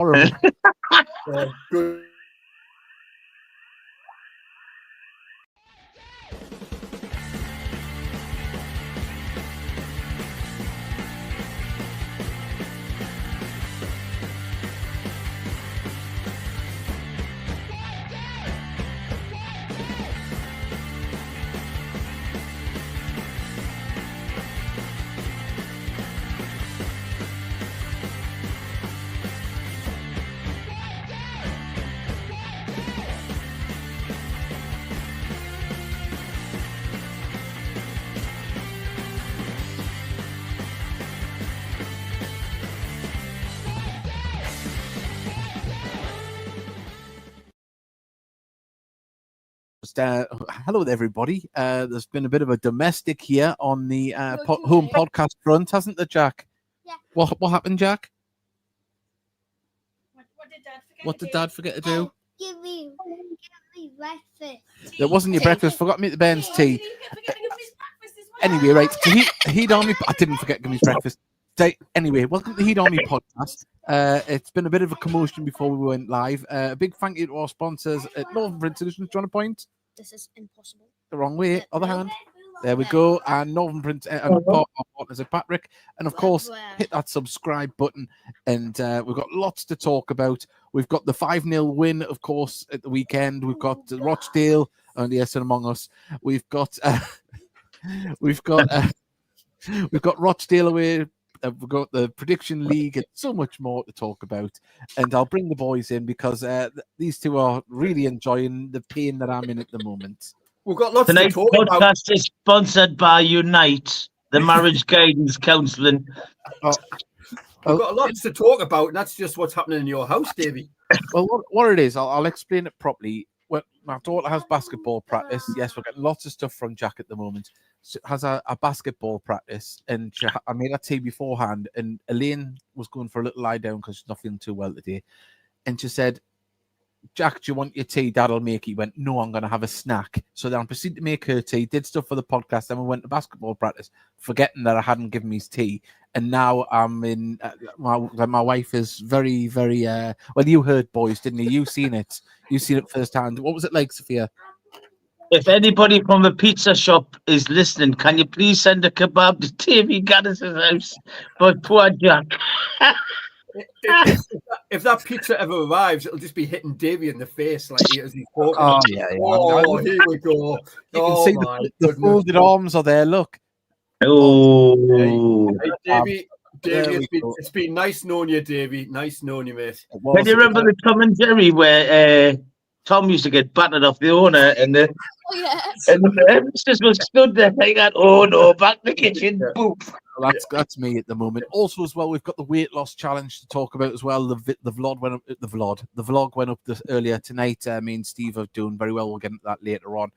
Horrible. Good. Hello, everybody. There's been a bit of a domestic here on the home podcast front, hasn't there, Jack? Yeah. What happened, Jack? What did Dad forget to do? Give me breakfast. It wasn't your breakfast. Forgot to make the Ben's tea. Anyway, right. To Heat Army. I didn't forget Gimmy's breakfast. Anyway, welcome to the Heat Army podcast. It's been a bit of a commotion before we went live. A big thank you to our sponsors at Northern Print Solutions. Do you want to point? This is impossible. The wrong way. Other hand. There we go. And Northern Print and our partners at Patrick. And of course, hit that subscribe button. And we've got lots to talk about. We've got the 5-0 win, of course, at the weekend. We've got Rochdale and Yes and Among Us. We've got Rochdale away. We've got the prediction league and so much more to talk about. And I'll bring the boys in because these two are really enjoying the pain that I'm in at the moment. We've got lots Tonight's to talk about. podcast is sponsored by Unite, the marriage guidance counselling. We've got lots to talk about, and that's just what's happening in your house, Davey. Well, what it is, I'll explain it properly. Well, my daughter has basketball practice. Yes, we're getting lots of stuff from Jack at the moment. She has a basketball practice, and I made her tea beforehand. And Elaine was going for a little lie down because she's not feeling too well today. And she said, Jack, do you want your tea? Dad'll make it. He went, no, I'm going to have a snack. So then I proceeded to make her tea, did stuff for the podcast, then we went to basketball practice, forgetting that I hadn't given me his tea. And now I'm in, my wife is very, very, well, you heard, boys, didn't you? You've seen it. You've seen it firsthand. What was it like, Sophia? If anybody from the pizza shop is listening, can you please send a kebab to Davey Gaddis's house? But poor Jack. If that pizza ever arrives, it'll just be hitting Davey in the face like as he's talking. Oh, yeah. Oh, here we go. You can see the folded arms are there. Look. Oh. Hey, Davey, it's been nice knowing you, Davey. Nice knowing you, mate. Can you remember the Tom and Jerry where Tom used to get battered off the owner and the missus was stood there like that? Oh no, back to the kitchen. Boop. That's me at the moment. Also, as well, we've got the weight loss challenge to talk about as well. The vlog went up. The vlog went up earlier tonight. Me and Steve are doing very well. We'll get into that later on.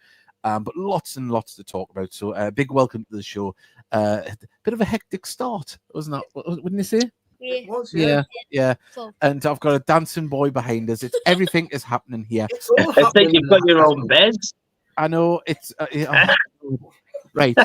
But lots and lots to talk about. So big welcome to the show. Bit of a hectic start, wasn't that? Wouldn't you say? It was, yeah. And I've got a dancing boy behind us. It's everything is happening here. I think you've got your own bed. I know it's right.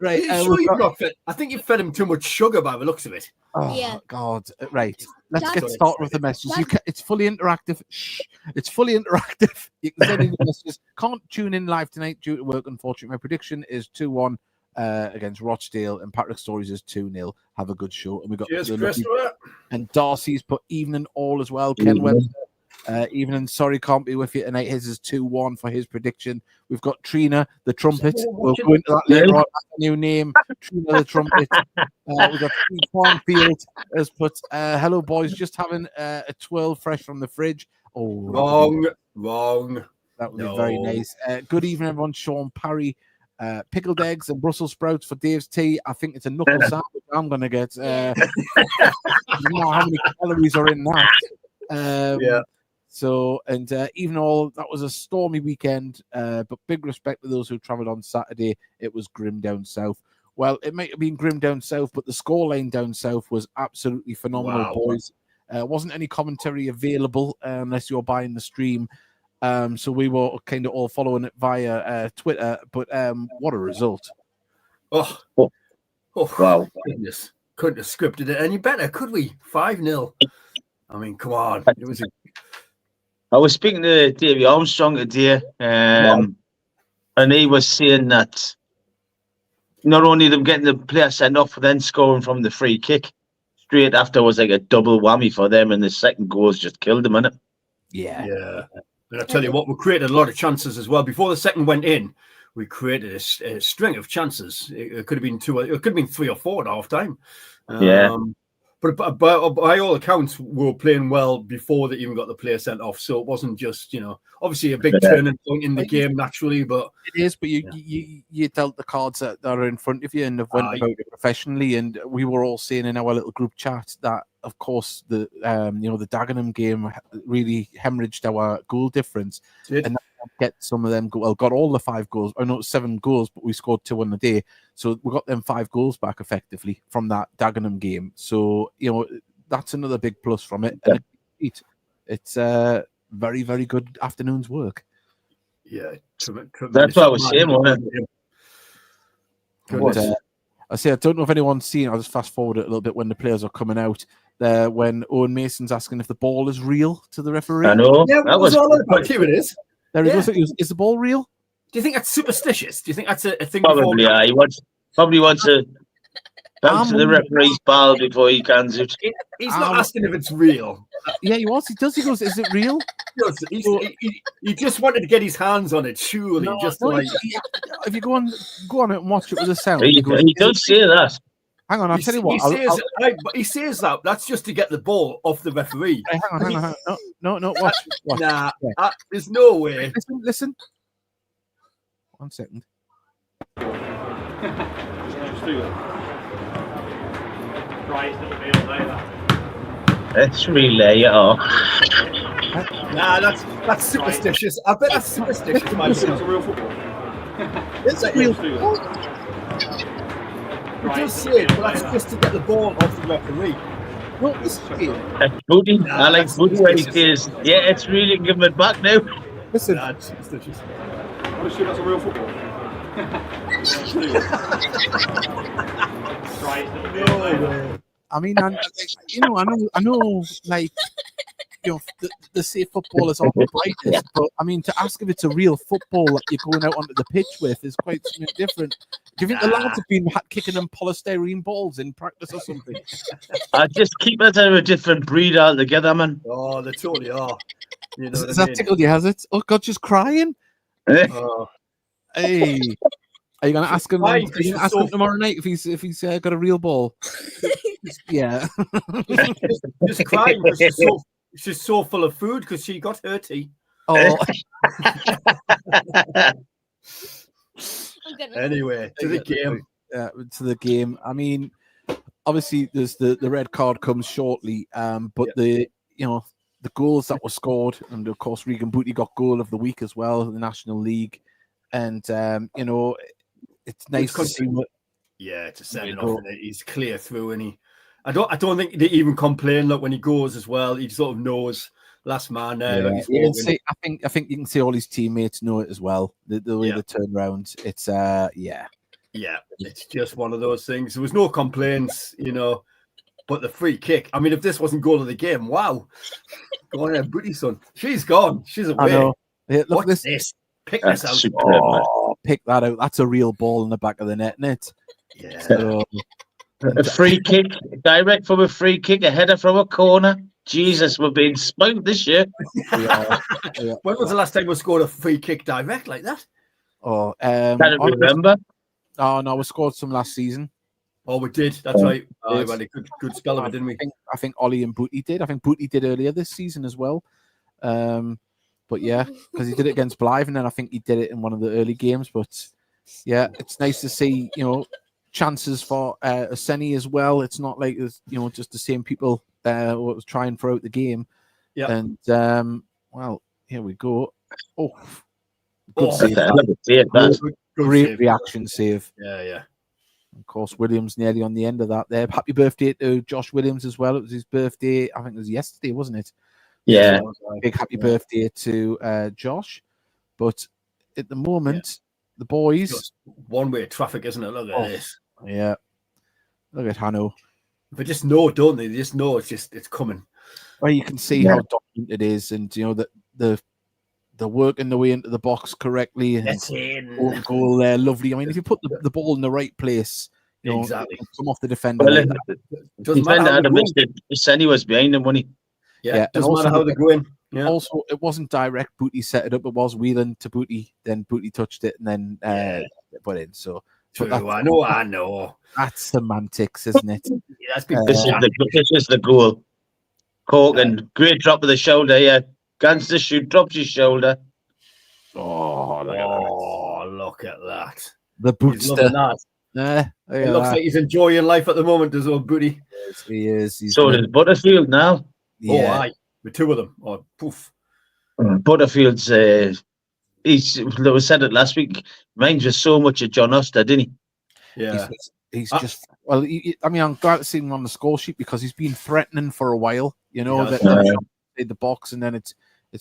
Right. I think you fed him too much sugar by the looks of it. Oh Yeah. God! Right. Let's get started with the messages. It's fully interactive. Shh. It's fully interactive. You can send in your messages. Can't tune in live tonight due to work. Unfortunately, my prediction is 2-1 against Rochdale, and Patrick's stories is 2-0. Have a good show. And we got and Darcy's put evening all as well. Ken Webster. Evening, sorry, can't be with you tonight. His is 2-1 for his prediction. We've got Trina, the trumpet. We'll go into that later on. That's a new name, Trina, the trumpet. We've got Farmfield has put, hello, boys, just having a twirl fresh from the fridge. Oh, wrong. That would be very nice. Good evening, everyone. Sean Parry. Pickled eggs and Brussels sprouts for Dave's tea. I think it's a knuckle sandwich I'm going to get. I don't know how many calories are in that. So, and even though that was a stormy weekend, but big respect to those who travelled on Saturday. It was grim down south. Well, it might have been grim down south, but the scoreline down south was absolutely phenomenal, boys. Wasn't any commentary available unless you're buying the stream. So we were kind of all following it via Twitter. But what a result! Oh, wow! Goodness, couldn't have scripted it any better, could we? 5-0. I mean, come on. It was I was speaking to Davey Armstrong today, and he was saying that not only them getting the player sent off, but then scoring from the free kick straight after was like a double whammy for them, and the second goals just killed them, innit? Yeah. And I tell you what, we created a lot of chances as well. Before the second went in, we created a string of chances. It could have been two. It could have been 3 or 4 at half time. But by all accounts, we were playing well before they even got the player sent off. So it wasn't just, obviously a big turning point in the game naturally, but it is. But you dealt the cards that are in front of you and have went about it professionally. And we were all saying in our little group chat that, of course, the Dagenham game really hemorrhaged our goal difference, and get some of them. Got all the 5 goals. I know 7 goals, but we scored 2 on the day, so we got them 5 goals back effectively from that Dagenham game. So that's another big plus from it. And it's very, very good afternoon's work. Yeah, that's what I was saying. I don't know if anyone's seen. I'll just fast forward it a little bit when the players are coming out. When Owen Mason's asking if the ball is real to the referee. I know. Yeah, that was all about. Here it is. There he goes. Is the ball real? Do you think that's superstitious? Do you think that's a thing? Probably, yeah. He probably wants to bounce to the referee's ball before he cans it. He's not asking if it's real. Yeah, he was. He does. He goes, is it real? He just wanted to get his hands on it, surely. If you go on it and watch it with the sound. He does say that. Hang on, I'll tell you what. He says that. That's just to get the ball off the referee. Hey, hang on. No. Watch. Nah, there's no way. Listen. 1 second. Let's relay it off. Nah, that's superstitious. I bet that's superstitious. It's a real football. It's a real football. You just say it, but that's just to get the ball off the referee. No, it's That's Booty. I like Booty when he says, yeah, it's really give it back now. Listen. That's superstitious. I'm sure that's a real football. I mean, I know, like, the safe footballers are the brightest, but I mean, to ask if it's a real football that you're going out onto the pitch with is quite something different. Do you think the lads have been kicking them polystyrene balls in practice or something? I just keep it out of a different breed altogether, man. Oh, they totally are. Has that tickled you, has it? Oh, God, just crying? Hey, are you going to ask him? Are you going to ask him tomorrow night if he's got a real ball? Yeah. just crying because she's so full of food because she got her tea. Oh. Anyway, to the game. Yeah, to the game. I mean, obviously, there's the red card comes shortly, but the goals that were scored, and of course, Regan Booty got goal of the week as well in the National League, and it's nice to see what. Yeah, to send it off, and he's clear through, and I don't think they even complain. Look, when he goes as well, he sort of knows last man there. I think you can see all his teammates know it as well. The way they turn around, it's it's just one of those things. There was no complaints, but the free kick. I mean, if this wasn't goal of the game, wow, go on there, Booty son. She's gone. She's away. I know. Yeah, look, this. Pick this out. Pick that out. That's a real ball in the back of the net, isn't it? Yeah. So, a free kick, direct from a free kick, a header from a corner. Jesus, we're being spoiled this year. Yeah. When was the last time we scored a free kick direct like that? Oh, can't remember. Oh no, we scored some last season. Oh, we did. That's right. We had a good spell of it, didn't we? I think Ollie and Booty did. I think Booty did earlier this season as well. But yeah, because he did it against Blythe, and then I think he did it in one of the early games. But yeah, it's nice to see chances for Aseni as well. It's not like it's just the same people what was trying throughout the game. Yeah. And well, here we go. Oh, good save. Great reaction save. Yeah. Of course, Williams nearly on the end of that there. Happy birthday to Josh Williams as well. It was his birthday. I think it was yesterday, wasn't it? Yeah. Big happy birthday to Josh. But at the moment, the boys. One-way traffic, isn't it? Look at this. Yeah. Look at Hanno. They just know, don't they? They just know it's coming. where you can see how dominant it is, and you know that they're working their way into the box correctly and goal there, lovely. I mean, if you put the ball in the right place, you know, Exactly. come off the defender. Well, Like the defender had missed it. Senny was behind him, wasn't he? Yeah, doesn't matter how they go in. Yeah. Also, it wasn't direct. Booty set it up. It was Whelan to Booty. Then Booty touched it, and then put in. So, true. I know. That's semantics, isn't it? Yeah, that's been This is the goal. Corkin, great drop of the shoulder. Yeah, Gangster shoot, drops his shoulder. Look at that. The bootster. It looks like he's enjoying life at the moment, does old Booty? Yes, he is. So does Butterfield now. Yeah. Oh, aye. With two of them. Oh, poof. Butterfield's we said it last week. Reminds us so much of John Oster, didn't he? Yeah. He's just I mean, I'm glad to see him on the score sheet because he's been threatening for a while. You know that in the box, and then it's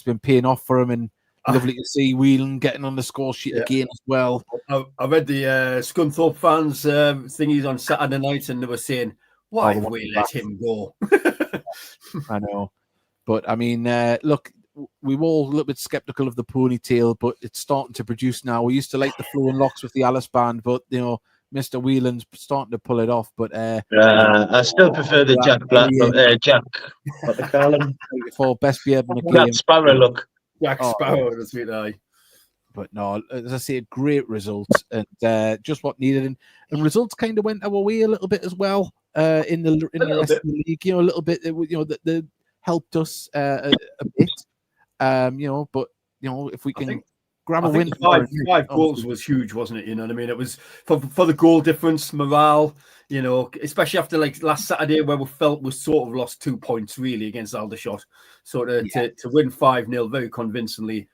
been paying off for him, and lovely to see Whelan getting on the score sheet again as well. I read the Scunthorpe fans thingies on Saturday night, and they were saying, "Why have we let him go?" I know, but I mean, look, we were all a little bit skeptical of the ponytail, but it's starting to produce now. We used to like the flowing locks with the Alice band, but you know, Mr. Whelan's starting to pull it off. But I still prefer the Jack Black, Jack. What they call him? For best beard in the game. Jack Sparrow look. Jack Sparrow, that's sweet eye. But no, as I say, great results and just what needed, and results kind of went our way a little bit as well in the rest of the league. You know, a little bit. You know, that helped us a bit. You know, but you know, if we can grab a win, five goals was huge, wasn't it? You know what I mean? It was for the goal difference, morale. You know, especially after like last Saturday where we felt we sort of lost 2 points really against Aldershot. So to win 5-0 very convincingly.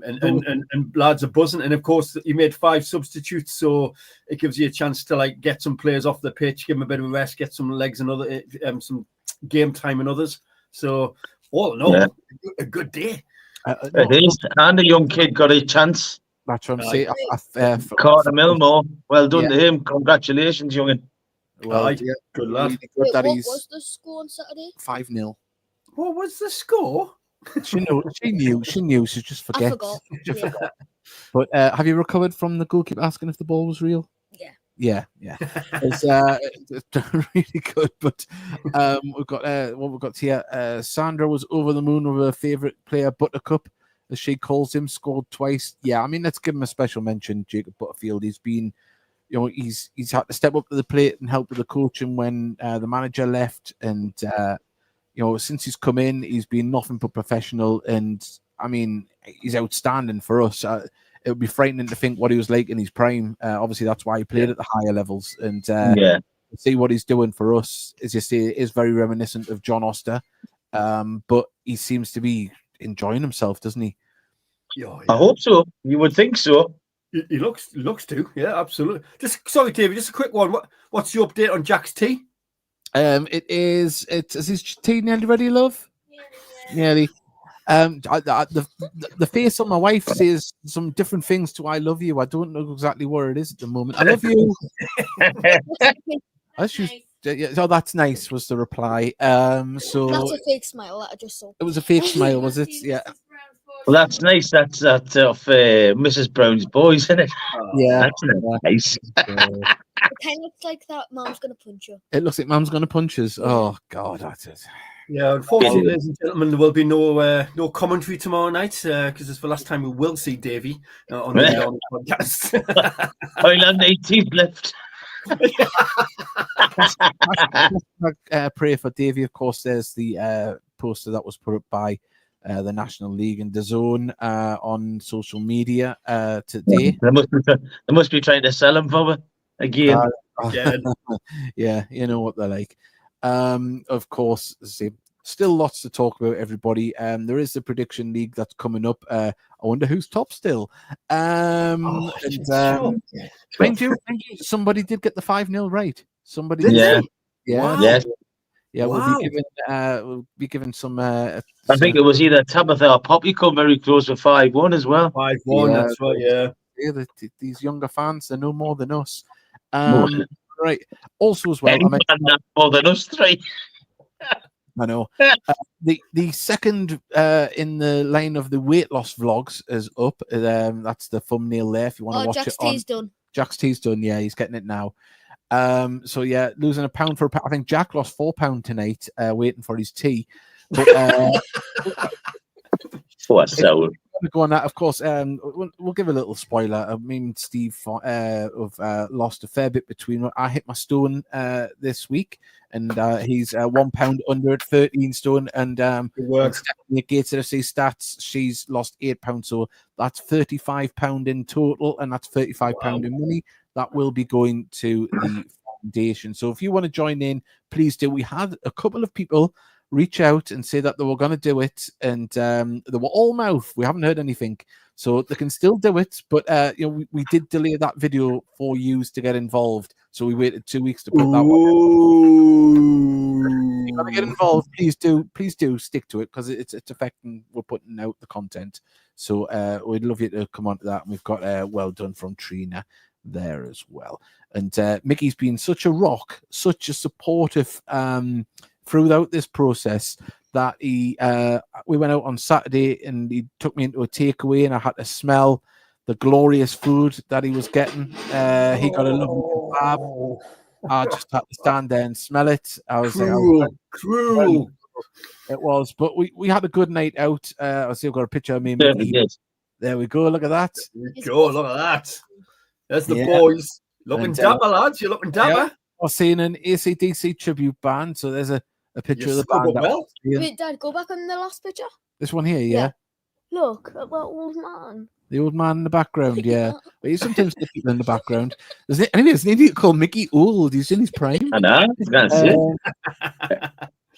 And lads are buzzing, and of course you made 5 substitutes, so it gives you a chance to like get some players off the pitch, give them a bit of a rest, get some legs and other some game time and others. So all in all, a good day. And a young kid got a chance. That's what I'm saying. Carter Milmore, well done to him. Congratulations, youngin. Well, good lad. Wait, what was the score on Saturday? 5-0. What was the score? She knew. She just forgets. I forgot. But have you recovered from the goalkeeper asking if the ball was real? Yeah. It's really good. But we've got what we've got here. Sandra was over the moon with her favourite player, Buttercup, as she calls him, scored twice. Yeah, I mean, let's give him a special mention, Jacob Butterfield. He's been, you know, he's had to step up to the plate and help with the coaching when the manager left, and you know, since he's come in, he's been nothing but professional, and I mean, he's outstanding for us. It would be frightening to think what he was like in his prime. Obviously, that's why he played at the higher levels, and see what he's doing for us, as you say, is very reminiscent of John Oster, but he seems to be enjoying himself, doesn't he? Yeah. I hope so. You would think so. He looks to, yeah, absolutely. Sorry, David, just a quick one. What's your update on Jack's tea? Is his tea nearly ready, love? Nearly. The face on my wife says some different things to "I love you." I don't know exactly where it is at the moment. I love you. That's nice. Was the reply. So that's a fake smile that I just saw. It was a fake smile, was it? Yeah. Well, that's nice. That's that of Mrs. Brown's boys, isn't it? Yeah, that's nice. It kind of looks like that Mom's gonna punch you. It looks like Mom's gonna punch us. Oh God, that's it. Yeah, unfortunately, ladies and gentlemen, there will be no commentary tomorrow night because it's the last time we will see Davey on the podcast. Island 18th left. Pray for Davey. Of course, there's the poster that was put up by the National League and DAZN on social media today. They must be trying to sell him for again. Yeah, you know what they're like. Of course, still lots to talk about, everybody. There is the prediction league that's coming up. I wonder who's top still. Mind you, somebody did get the 5-0 right. Somebody did. Wow. Yeah, wow. We'll be given some. I think it was either Tabitha or Poppy come very close to 5-1 as well. 5-1, that's right. Yeah. These younger fans, they know more than us. Right. Also, as well, more than us three. I know. The second in the line of the weight loss vlogs is up. That's the thumbnail there. If you want to watch Jack's it on. tea's done. Jack's tea's done. Yeah, he's getting it now. So yeah, losing a pound for a pound. I think Jack lost £4 tonight, waiting for his tea. But Poor soul. go on that, of course. We'll give a little spoiler. I mean, Steve have lost a fair bit between. I hit my stone this week, and he's 1 pound under at 13 stone. And Stephanie at Gateshead FC Stats, she's lost £8, so that's £35 in total, and that's £35 in money that will be going to the foundation. So if you want to join in, please do. We had a couple of people reach out and say that they were going to do it, and they were all mouth. We haven't heard anything, so they can still do it. But we did delay that video for you to get involved, so we waited 2 weeks to put that one. You got to get involved. Please do stick to it, because it's affecting. We're putting out the content, so we'd love you to come on to that. And we've got well done from Trina there as well. And Mickey's been such a rock, such a supportive throughout this process, that we went out on Saturday and he took me into a takeaway, and I had to smell the glorious food that he was getting. He got a lovely kebab. I just had to stand there and smell it. I was cruel. It was, but we had a good night out. I've got a picture of me and Mickey. There we go. Look at that. Look at that. There's the boys. Looking dapper, lads. You're looking dapper. Yeah. I've seen an AC/DC tribute band, so there's a picture of the band. Wait, Dad, go back on the last picture. This one here, yeah. Look at that old man. The old man in the background, yeah. But you sometimes get people in the background. There's an idiot called Mickey old. He's in his prime. I know. That's it.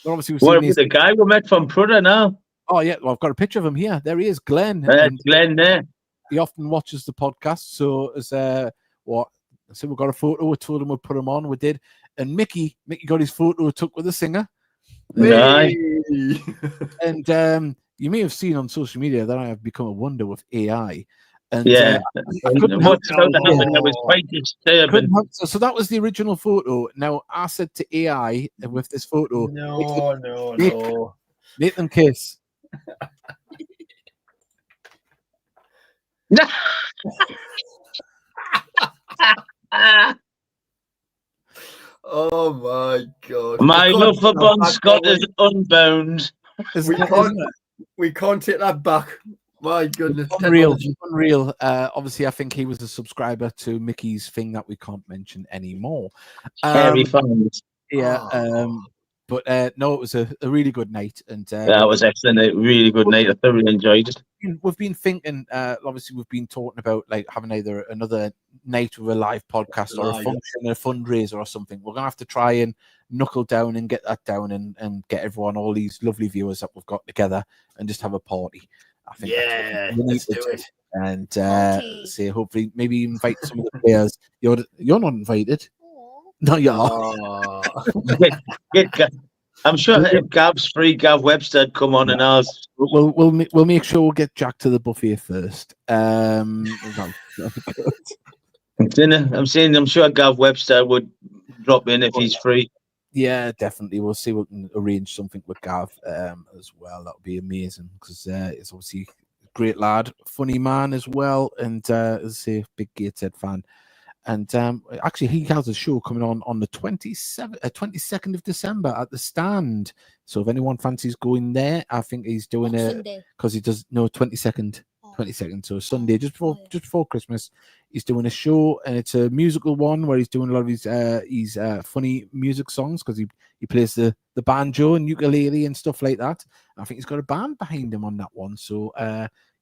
Obviously, what about the guy we met from Prudder now? Oh, yeah. Well, I've got a picture of him here. There he is, Glenn. Glenn there. He often watches the podcast. So, so we got a photo. We told him we'd put him on. We did. And Mickey got his photo took with the singer. Nice. And you may have seen on social media that I have become a wonder with AI. And what's about to happen now is quite disturbing. So that was the original photo. Now I said to AI with this photo, no. Make them kiss. Oh my God! My love for Bon Scott is unbound. We can't take that back. My goodness, unreal. Obviously, I think he was a subscriber to Mickey's thing that we can't mention anymore. Very fun. Yeah. But no, it was a really good night, and that was excellent. A really good night. I thoroughly enjoyed it. We've been thinking, obviously, we've been talking about like having either another night with a live podcast or a function, a fundraiser or something. We're gonna have to try and knuckle down and get that down and get everyone, all these lovely viewers that we've got together, and just have a party. I think let's do it. And say hopefully maybe invite some of the players. You're not invited. No, you are. I'm sure if Gav's free, Gav Webster would come on and ask. We'll make sure we'll get Jack to the buffet first. I'm sure Gav Webster would drop in if he's free. Yeah, definitely. We'll see. We can arrange something with Gav as well. That would be amazing, because it's obviously a great lad, funny man as well, and as I say, big Gateshead fan. And actually, he has a show coming on the 22nd of December at the Stand. So if anyone fancies going there, I think he's doing it because he does 22nd. 22nd, so Sunday, just before Christmas, he's doing a show, and it's a musical one where he's doing a lot of his funny music songs, because he plays the banjo and ukulele and stuff like that. And I think he's got a band behind him on that one. So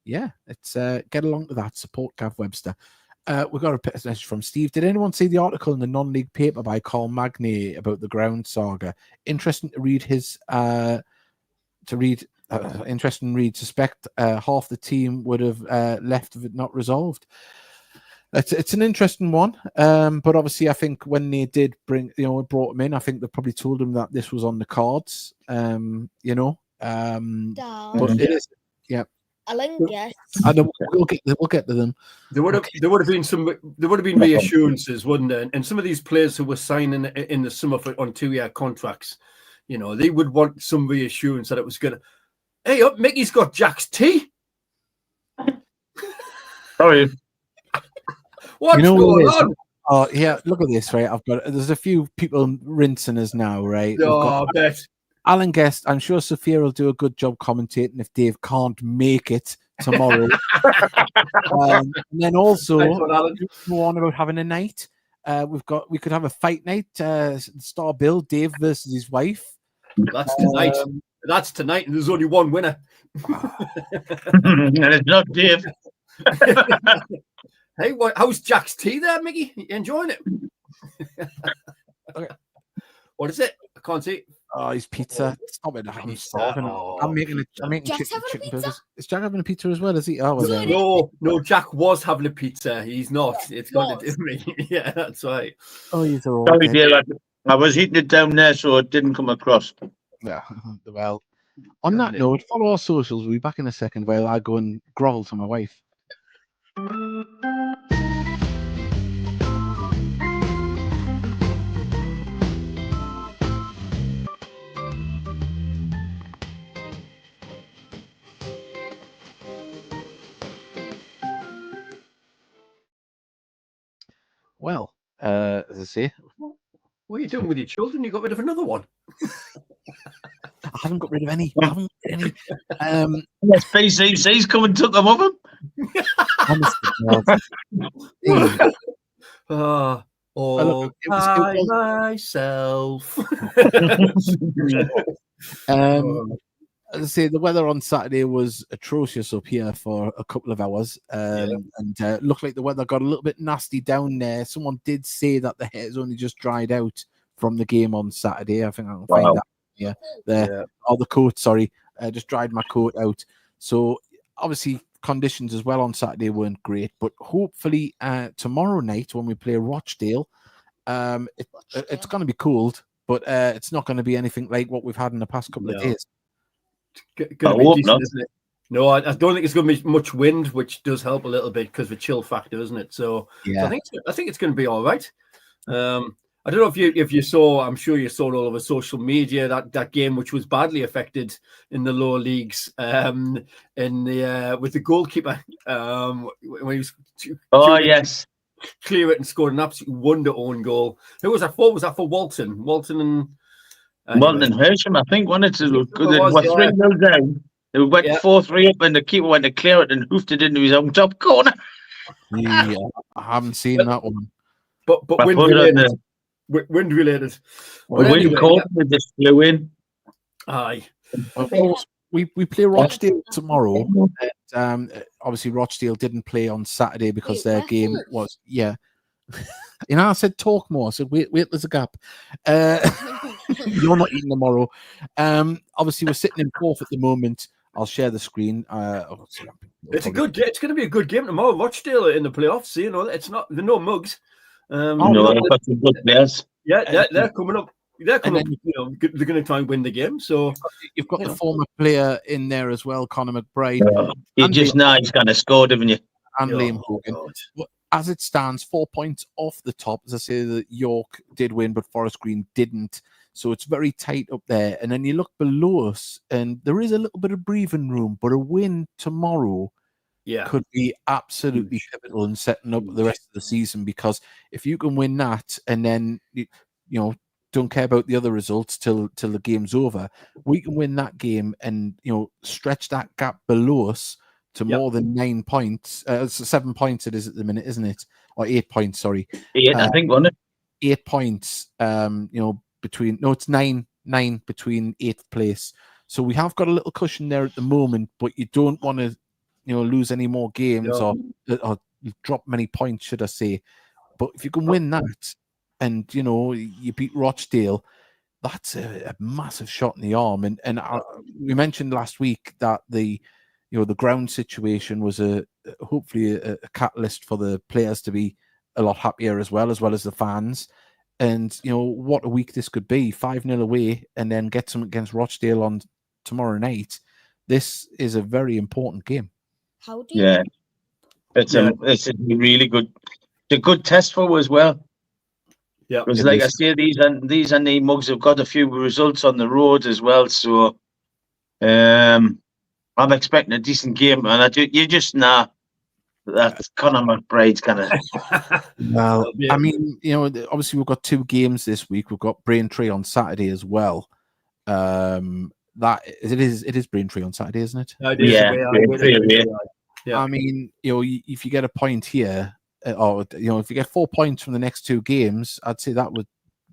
let's get along to that. Support Gav Webster. We got a message from Steve. Did anyone see the article in the non-league paper by Carl Magny about the ground saga? Interesting to read his interesting read. Suspect half the team would have left if it not resolved. It's an interesting one, but obviously I think when they did brought him in, I think they probably told him that this was on the cards. But it is, yeah. I think yes. I know we'll get to them. There would have been reassurances, wouldn't there? And some of these players who were signing in the summer on 2-year contracts, You know, they would want some reassurance that it was going to. Hey, up, Mickey's got Jack's tea. Sorry. What's going on? Oh yeah, look at this, right? There's a few people rinsing us now, right? Oh, I bet. Alan Guest, I'm sure Sophia will do a good job commentating if Dave can't make it tomorrow. And then also, go on about having a night. We could have a fight night. Star Bill, Dave versus his wife. That's tonight. That's tonight, and there's only one winner. And it's not Dave. Hey, how's Jack's tea there, Mickey? You enjoying it? Okay. What is it? I can't see. Oh, his pizza. Stop it. I'm starving. I'm making chicken burgers. Is Jack having a pizza as well? Is he? Oh, well, no, Jack was having a pizza. He's not. It's got to do me. Yeah, that's right. Oh, he's all Sorry, dear. I was eating it down there, so it didn't come across. Yeah, well, on that note, follow our socials. We'll be back in a second while I go and grovel to my wife. Well, as I say, what are you doing with your children? You got rid of another one. I haven't got rid of any. Yes, PCC's come and took them off him. Myself. As I say, the weather on Saturday was atrocious up here for a couple of hours, and looked like the weather got a little bit nasty down there. Someone did say that the hair's only just dried out from the game on Saturday. I think I can find that. Yeah, the coat. Sorry, just dried my coat out. So obviously conditions as well on Saturday weren't great, but hopefully tomorrow night when we play Rochdale, it's going to be cold, but it's not going to be anything like what we've had in the past couple of days. Gonna be decent, isn't it? No, I don't think it's going to be much wind, which does help a little bit because of the chill factor, isn't it? So, I think it's going to be all right. I don't know if you saw. I'm sure you saw it all over social media that game, which was badly affected in the lower leagues, with the goalkeeper when he was clear it and scored an absolute wonder own goal. Who was that for? Was that for Walton? Walton and Hersham, I think, wanted to look good. They were 3-0 down. They went 4-3 up, and the keeper went to clear it and hoofed it into his own top corner. Yeah, I haven't seen that one. But wind related. Wind related. Wind caught, they just flew in. Aye. Of course, we play Rochdale tomorrow. And, obviously, Rochdale didn't play on Saturday because their game was I said talk more. I said wait, there's a gap. You're not eating tomorrow. Obviously, we're sitting in fourth at the moment. I'll share the screen. It's going to be a good game tomorrow. Rochdale in the playoffs. They're no mugs. They've got some good players. Yeah, they're coming up. They're coming up. They're going to try and win the game. So you've got the former player in there as well, Conor McBride. You just know he's going to score, haven't you? And Liam Hogan. As it stands, 4 points off the top. As I say, the York did win, but Forest Green didn't. So it's very tight up there. And then you look below us, and there is a little bit of breathing room, but a win tomorrow could be absolutely pivotal in setting up the rest of the season, because if you can win that and then don't care about the other results till the game's over, we can win that game and stretch that gap below us to more than 9 points. 7 points it is at the minute, isn't it? Or 8 points, sorry. 8, I think, wasn't it? 8 points, it's 9 between 8th place. So we have got a little cushion there at the moment, but you don't want to lose any more games or drop many points, should I say. But if you can win that and you beat Rochdale, that's a massive shot in the arm. And we mentioned last week that the ground situation was hopefully a catalyst for the players to be a lot happier as well as the fans. And what a week this could be. 5-0 away and then get some against Rochdale on tomorrow night. This is a very important game. It's a really good. It's a good test for us as well. Yeah. Because, like I say, these and the mugs have got a few results on the road as well. So, I'm expecting a decent game, and you just that Conor McBride's gonna. Well, I mean, obviously we've got 2 games this week. We've got Braintree on Saturday as well. That it is Braintree on Saturday, isn't it? Yeah. I mean, if you get a point here, or if you get 4 points from the next 2 games, I'd say that would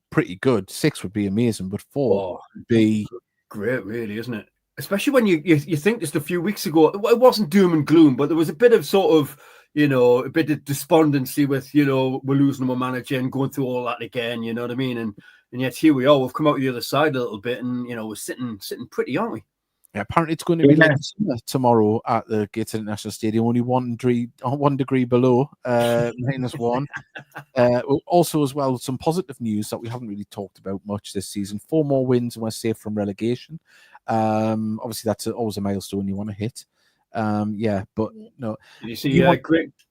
pretty good. 6 would be amazing, but 4 would be great, really, isn't it? Especially when you think just a few weeks ago, it wasn't doom and gloom, but there was a bit of sort of, a bit of despondency with, we're losing our manager and going through all that again, you know what I mean? And yet here we are, we've come out the other side a little bit, and, we're sitting pretty, aren't we? Yeah, apparently it's going to be like tomorrow at the Gateshead International Stadium, only 1 degree below, -1. Also, as well, some positive news that we haven't really talked about much this season. 4 more wins and we're safe from relegation. Obviously, that's always a milestone you want to hit. But no. Did you see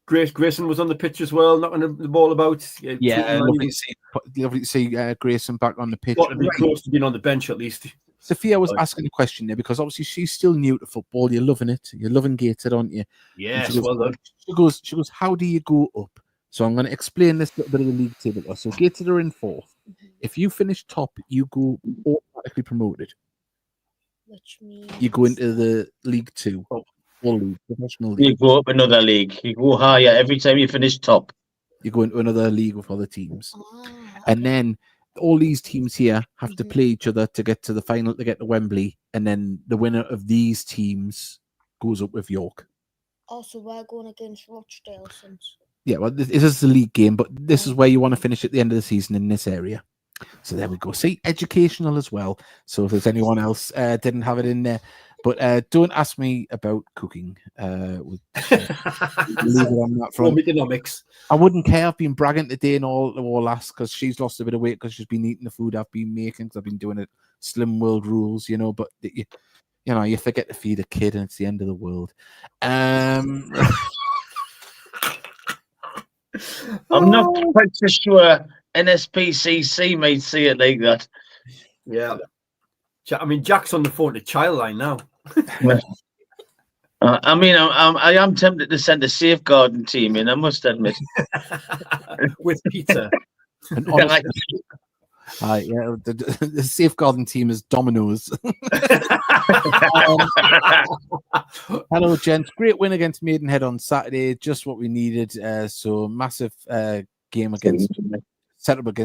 Grayson was on the pitch as well, knocking the ball about? Yeah, lovely to see Grayson back on the pitch. Got to be close to being on the bench at least. Sophia was asking a question there because obviously she's still new to football. You're loving it. You're loving Gateshead, aren't you? Yes, well done. She goes, how do you go up? So I'm going to explain this little bit of the league table. So Gateshead are in 4th. If you finish top, you go automatically promoted. Which means you go into the League 2, full league, professional league. You go up another league. You go higher every time you finish top. You go into another league with other teams, and then all these teams here have to play each other to get to the final, to get to Wembley, and then the winner of these teams goes up with York. Also, we're going against Rochdale since. Yeah, well, this is the league game, but this is where you want to finish at the end of the season in this area. So there we go. See, educational as well. So if there's anyone else didn't have it in there, but don't ask me about cooking. Leave it on that front. Economics. I wouldn't care. I've been bragging today and all last because she's lost a bit of weight because she's been eating the food I've been making because I've been doing it Slim World rules, But you forget to feed a kid and it's the end of the world. I'm not quite so sure NSPCC might see it like that. Yeah. I mean, Jack's on the phone to Childline now. I am tempted to send a safeguarding team in, I must admit. With Peter. And honestly, the safeguarding team is Dominoes. Hello, gents. Great win against Maidenhead on Saturday. Just what we needed. So massive game against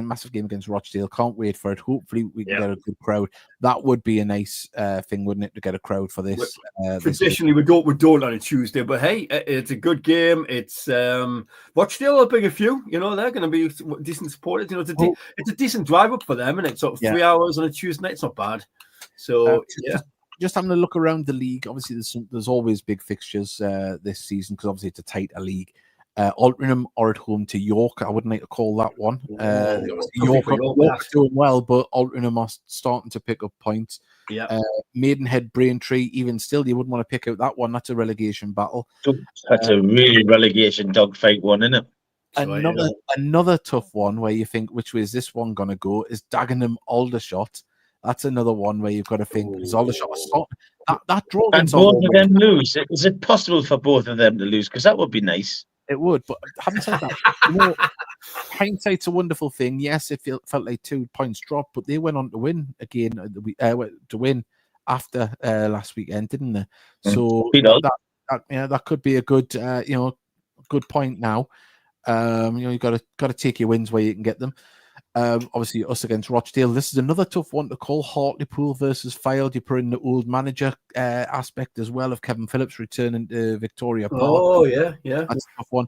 massive game against Rochdale. Can't wait for it. Hopefully we can get a good crowd. That would be a nice thing, wouldn't it, to get a crowd for this? Traditionally, we don't on a Tuesday, but hey, it's a good game. It's Rochdale will bring a few. They're going to be decent supporters. It's a decent drive up for them, and it's sort of 3 hours on a Tuesday night. It's not bad. So just having a look around the league. Obviously, there's always big fixtures this season because obviously it's a tighter league. Altrincham are at home to York. I wouldn't like to call that one. York's doing well, but Altrincham are starting to pick up points. Yeah. Maidenhead, Braintree, even still, you wouldn't want to pick out that one. That's a relegation battle. That's a really relegation dogfight one, isn't it? Another tough one where you think, which way is this one going to go, is Dagenham Aldershot. That's another one where you've got to think, is Aldershot that draw? And both of them lose. Is it possible for both of them to lose? Because that would be nice. It would, but having said that, hindsight's a wonderful thing. Yes, it felt like 2 points dropped, but they went on to win again. To win after last weekend, didn't they? So that could be a good, good point now. You got to take your wins where you can get them. Obviously, us against Rochdale. This is another tough one to call. Hartlepool versus Fylde. You put in the old manager aspect as well of Kevin Phillips returning to Victoria Park. Oh, yeah. That's a tough one.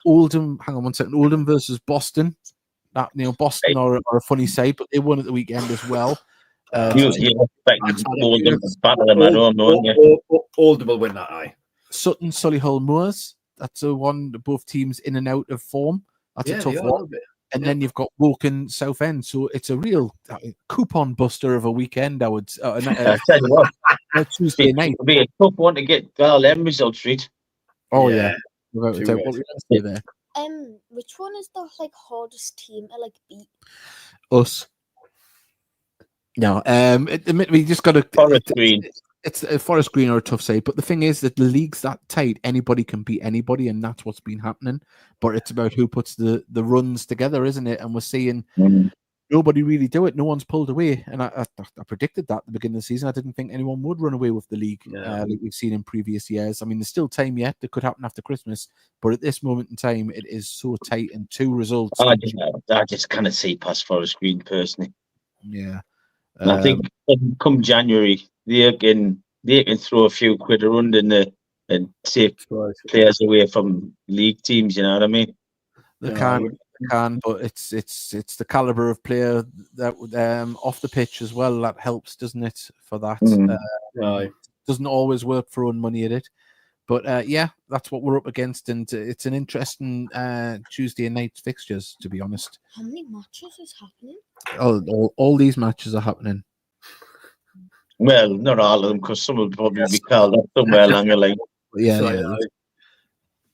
Oldham, hang on one second. Oldham versus Boston. Boston are a funny side, but they won at the weekend as well. You expect Oldham to battle them at home, don't you? Oldham will win that, aye. Sutton, Solihull Moors. That's a one. Both teams in and out of form. That's a tough one. And then you've got Woking Southend. So it's a real coupon buster of a weekend, I would I tell you what, Tuesday night. It'll be a tough one to get them results, Street. Oh, yeah. Without a doubt. What were you going to say there? Which one is the hardest team to beat? Us. No, we just got to. Forest Green. It's Forest Green are a tough save, but the thing is that the league's that tight. Anybody can beat anybody, and that's what's been happening. But it's about who puts the runs together, isn't it? And we're seeing nobody really do it. No one's pulled away, and I predicted that at the beginning of the season. I didn't think anyone would run away with the league like we've seen in previous years. I mean, there's still time yet. It could happen after Christmas, but at this moment in time, it is so tight, and 2 results. I just cannot see past Forest Green personally. Yeah. And I think come January, they can throw a few quid around and take players away from league teams. You know what I mean? They can, but it's the caliber of player that off the pitch as well that helps, doesn't it? For that, doesn't always work for own money at it. But yeah, that's what we're up against, and it's an interesting Tuesday night fixtures, to be honest. How many matches is happening? All these matches are happening. Well, not all of them, because some will probably be called up somewhere along the line. Yeah.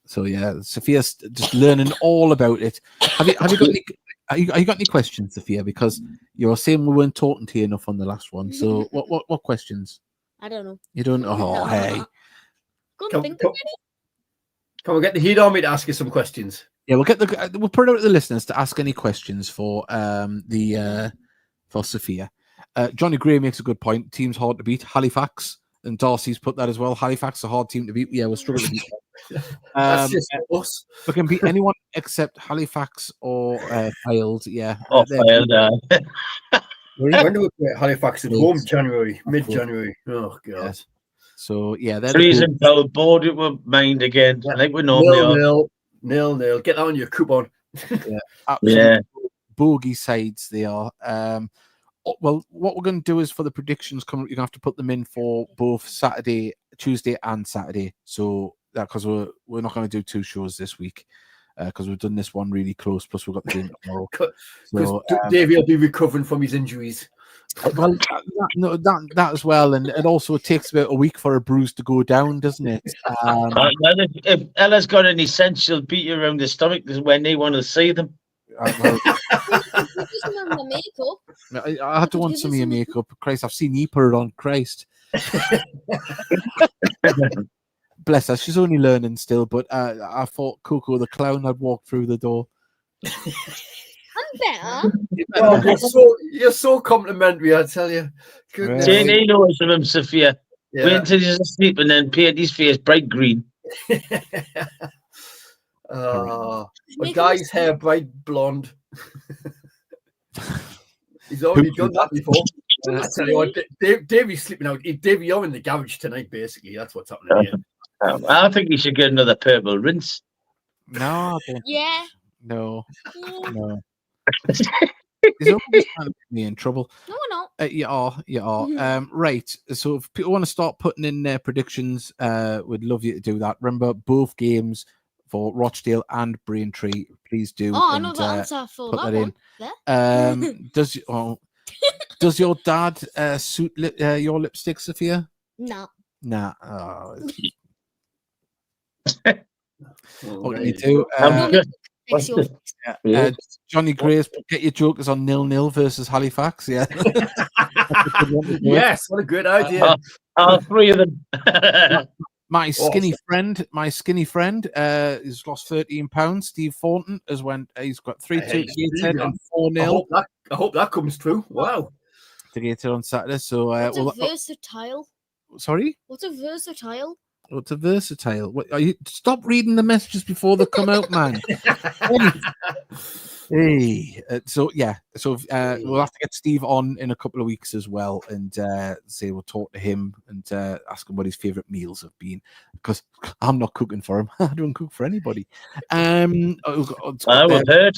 So yeah, Sophia's just learning all about it. Have you got any questions, Sophia? Because you're saying we weren't talking to you enough on the last one. So what questions? I don't know. You don't? Oh, hey. Can we get the heat on me to ask you some questions? Yeah, we'll put it out to the listeners to ask any questions for for Sophia. Johnny Gray makes a good point. Team's hard to beat. Halifax, and Darcy's put that as well. Halifax, a hard team to beat. Yeah, we're struggling to beat them. That's just us. We can beat anyone except Halifax or Failed. Yeah. Failed. When do we play Halifax at home? Mid-January. Oh, God. Yes. So, yeah. Freezing power board it will mind again. Yeah. Like we normally are. Nil. Get that on your coupon. Yeah. Absolutely. Bogey sides they are. Well, what we're going to do is for the predictions, you're going to have to put them in for both Tuesday and Saturday. So that because we're not going to do 2 shows this week because we've done this one really close. Plus we've got the game tomorrow. Because Davey will be recovering from his injuries. Well, that as well, and it also takes about a week for a bruise to go down, doesn't it? If Ella's got any sense, she'll beat you around the stomach when they want to see them. I had to want some of your makeup. Christ, I've seen you put it on. Christ. Bless her. She's only learning still, but I thought Coco the clown had walked through the door. I'm better. Oh, you're so complimentary, I tell you. Goodness. Jane knows of him, Sophia. Yeah. Wait until he's asleep and then paint his face bright green. A guy's hair bright blonde. He's already done that before. I tell you what, Davey's sleeping out. Davey, you're in the garage tonight, basically. That's what's happening here. I think you should get another purple rinse. No, I don't. Yeah. No. He's always trying to get me in trouble. No, we're not. You are. Right. So if people want to start putting in their predictions, we'd love you to do that. Remember, both games for Rochdale and Braintree. Please do. Oh, I know the answer for that one. Does your dad suit your lipstick, Sophia? No. Nah. What can you do? Johnny Gray's get your jokers on 0-0 versus Halifax. Yeah. Yes, what a good idea. All 3 of them. My skinny friend, he's lost 13 pounds. Steve Thornton he's got 3-2 to Gateshead and 4-0. I hope that comes true. Wow. To Gateshead on Saturday. So what's a versatile? Sorry? What's a versatile? What's a versatile? What are you? Stop reading the messages before they come out, man. Hey, we'll have to get Steve on in a couple of weeks as well, and we'll talk to him and ask him what his favorite meals have been, because I'm not cooking for him. I don't cook for anybody. I was heard.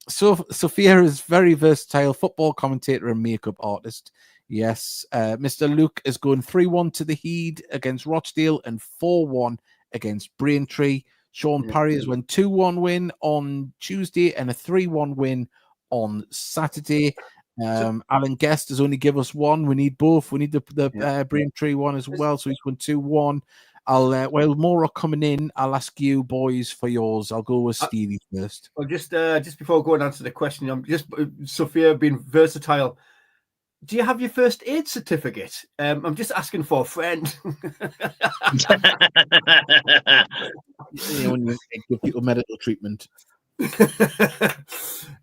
So Sophia is very versatile football commentator and makeup artist. Yes, Mr. Luke is going 3-1 to the Heed against Rochdale and 4-1 against Braintree. Sean Parry has won 2-1 win on Tuesday and a 3-1 win on Saturday. Alan Guest has only given us one. We need both. We need the Braintree one as well. So he's won 2-1. While more are coming in, I'll ask you boys for yours. I'll go with Steely first. Well, just before going on to the question, I'm just Sophia being versatile. Do you have your first aid certificate? I'm just asking for a friend. When you give people medical treatment.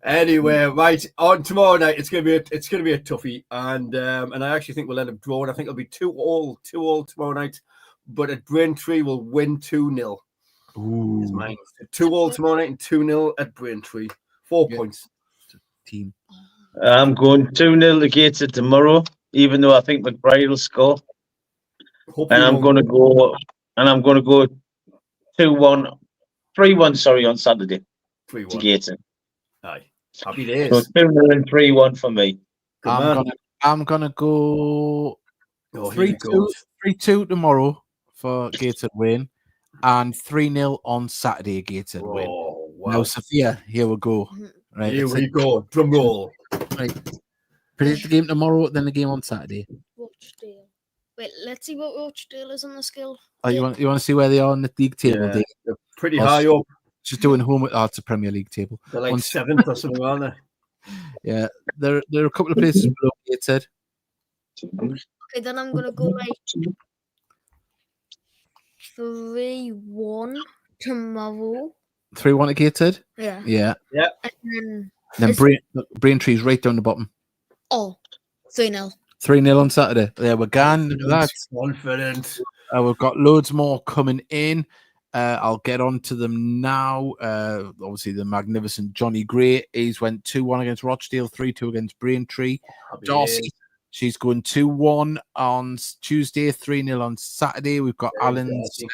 Anyway, right on tomorrow night. It's gonna be a toughie, and I actually think we'll end up drawing. I think it'll be 2-2 tomorrow night, but at Braintree we'll win 2-0. Ooh, 2-2 tomorrow night and 2-0 at Braintree. 4 points. Team. I'm going 2-0 to Gateshead tomorrow, even though I think McBride will score. Hopefully And I'm going to go 2-1, 3-1. Sorry, on Saturday. 3-1 to Gateshead. Aye, happy days. So 2-0 and 3-1 for me. I'm gonna go 3-2 tomorrow for Gateshead win, and 3-0 on Saturday Gateshead win. Wow. Now, Sophia, here we go. Right, here we go. Drum roll. Right. Predict the game tomorrow, then the game on Saturday. Rochdale. Wait, let's see what Rochdale is on the scale. Oh, you want to see where they are on the league table? Yeah, they're pretty high up. Just doing home. Oh, it's a Premier League table. They're like 7th or something, aren't they? Yeah, there are a couple of places below Gateshead. Okay, then I'm gonna go like 3-1 tomorrow. 3-1 to Gateshead. Yeah. Yeah. And then Braintree's right down the bottom. 3-0. 3-0 on Saturday. There we're gone. That's confident. We've got loads more coming in. I'll get on to them now. Obviously, the magnificent Johnny Gray. He's went 2-1 against Rochdale, 3-2 against Braintree. Darcy, she's going 2-1 on Tuesday, 3-0 on Saturday. We've got Alan's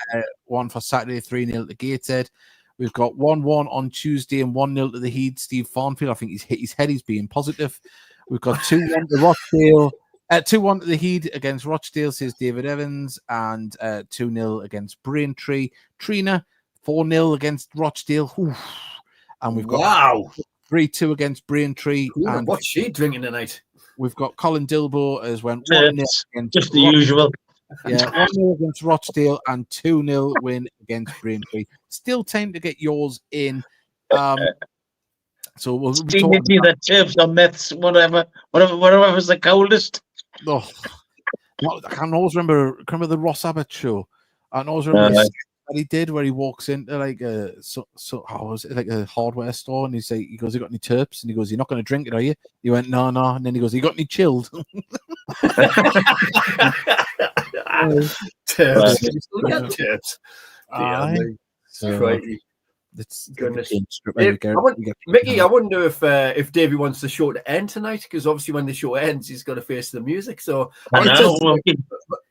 1 for Saturday, 3-0 to Gateshead. We've got 1-1 on Tuesday and 1-0 to the Heed. Steve Farnfield, I think he's hit his head. He's being positive. We've got 2-1 to Rochdale. 2-1 to the Heed against Rochdale, says David Evans, and 2-0 against Braintree. Trina, 4-0 against Rochdale. Oof. And we've got 3-2 against Braintree. And what's she drinking tonight? We've got Colin Dilbo as went 1-0 against just the usual. Yeah, 1-0 against Rochdale and 2-0 win against Braintree. Still time to get yours in. So we'll be talking about the chips or myths, whatever was the coldest. I can always remember the Ross Abbott show. I can always remember that he did where he walks into like how was it, like a hardware store, and he goes, "You got any terps?" And he goes, "You're not going to drink it, are you?" He went, "No." And then he goes, "You got any chilled?" Terps. It's goodness. Mickey, I wonder if Davey wants the show to end tonight, because obviously when the show ends, he's got to face the music. So we'll be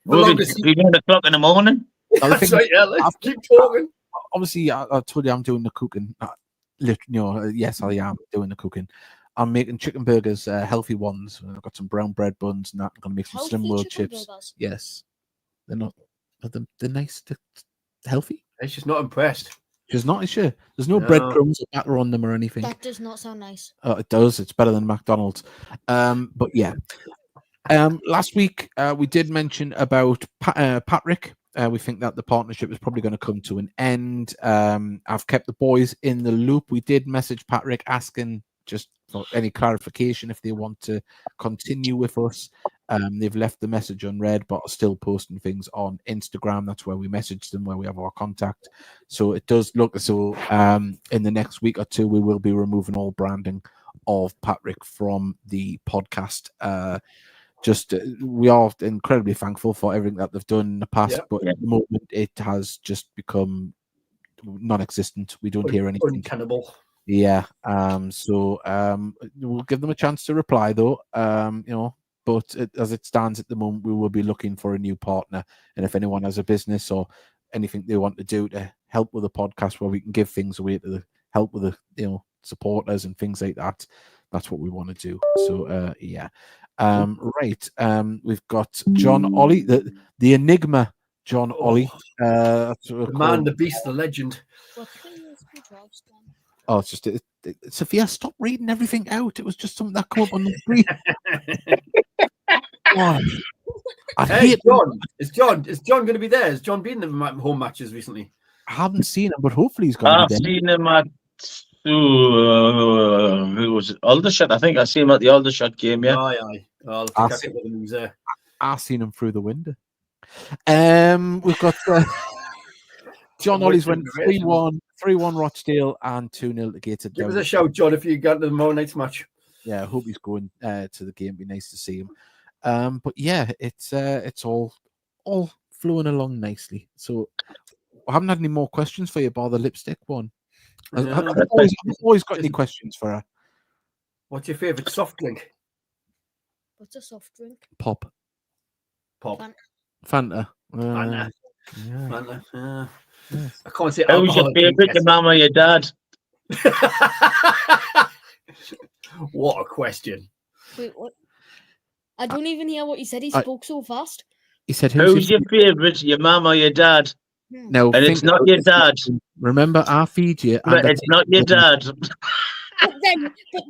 1 o'clock in the morning. That's right. Yeah, let's keep talking. Obviously, I told you I'm doing the cooking. Yes, I am doing the cooking. I'm making chicken burgers, healthy ones. I've got some brown bread buns and that. I'm going to make some Slim World chips. Burgers. Yes, they're not. They're nice. They're healthy. It's just not impressed. She's not, is she? There's no breadcrumbs or batter on them or anything. That does not sound nice. It does. It's better than McDonald's. But yeah. Last week, we did mention about Patrick. We think that the partnership is probably going to come to an end. I've kept the boys in the loop. We did message Patrick asking just for any clarification if they want to continue with us. They've left the message unread, but are still posting things on Instagram. That's where we message them, where we have our contact. So it does look as though in the next week or two, we will be removing all branding of Patrick from the podcast. We are incredibly thankful for everything that they've done in the past, but at the moment it has just become non-existent. We don't hear anything. Uncannibal. Yeah. So we'll give them a chance to reply though. But as it stands at the moment, we will be looking for a new partner. And if anyone has a business or anything they want to do to help with the podcast, where we can give things away to help with the supporters and things like that, that's what we want to do. So yeah. Right. We've got John Ollie, the Enigma John Ollie. The man, the beast, the legend. Oh, it's just Sophia, stop reading everything out. It was just something that came up on the screen. I Hey, hate John. Is John going to be there? Has John been in the home matches recently? I haven't seen him, but hopefully he's going to I've be there. seen him at who was it? Aldershot. I think I seen him at the Aldershot game. Yeah. Aye. I'll have to I'll catch see- up with him. He was there. I've seen him through the window. We've got John Avoid Ollie's went considerations. 3-1 Rochdale and 2-0 to Gateshead. Give us a shout, John, if you got to the tomorrow night's match. Yeah, I hope he's going to the game. It'd be nice to see him. But yeah, it's all flowing along nicely. So I haven't had any more questions for you bar the lipstick one. I've always got any questions for her. What's your favourite soft drink? What's a soft drink? Pop. Fanta. Fanta. Fanta. Yeah. Fanta. Yes. I can't say Who's your favourite? Your mum or your dad? What a question. Wait, what? I don't even hear what he said. He spoke so fast. He said, Who's your favourite? Your mum or your dad? No, And it's not your dad. Remember, I feed you. But it's not your dad. But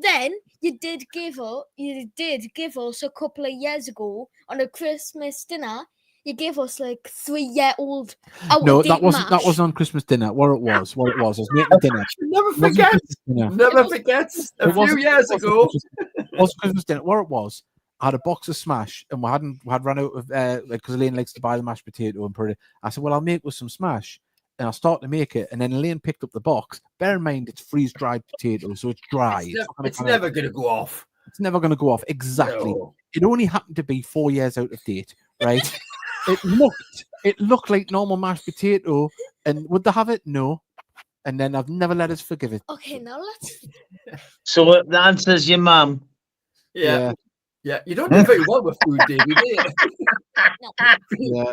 then you did give us a couple of years ago on a Christmas dinner. You gave us like 3-year-old. No, that wasn't on Christmas dinner. What it was. I was making dinner. Never forgets. A few years ago. It was Christmas dinner. What it was, I had a box of Smash, and we had run out of because Elaine likes to buy the mashed potato and put it. I said, "Well, I'll make with some Smash," and I started to make it, and then Elaine picked up the box. Bear in mind, it's freeze-dried potato, so it's dry. It's never going to go off. It's never going to go off. Exactly. No. It only happened to be 4 years out of date, right? It looked like normal mashed potato, and would they have it? No. And then I've never let us forgive it. Okay, now let's. So the answer's your mum. Yeah. You don't do very well with food, Davey, do you?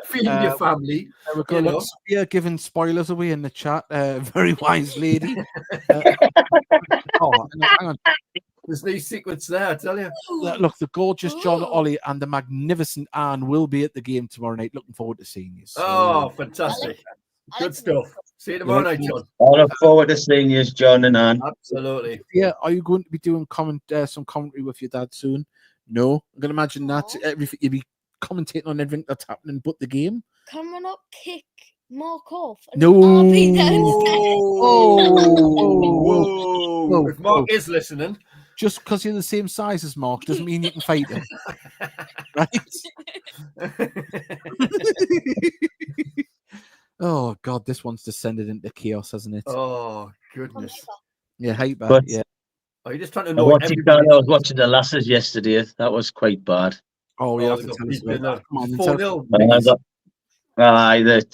Feeding your family. We're going to Sophia giving spoilers away in the chat. Very wise lady. Hang on. There's these secrets there, I tell you. Look, the gorgeous John Ollie and the magnificent Anne will be at the game tomorrow night. Looking forward to seeing you. So, Oh, fantastic. Good stuff. See you tomorrow night, John. I look forward to seeing you, John and Anne. Absolutely. Yeah, are you going to be doing some commentary with your dad soon? No, I'm going to imagine that everything you'll be commentating on everything that's happening but the game. Can we not kick Mark off? No. If Mark is listening. Just because you're the same size as Mark doesn't mean you can fight him. Right? Oh, God, this one's descended into chaos, hasn't it? Oh, goodness. Yeah, hyper. But- Yeah. Are you just trying to I know was watching the Lasses yesterday. That was quite bad. Oh, Oh, yeah. they got beaten, Come on, 4-0.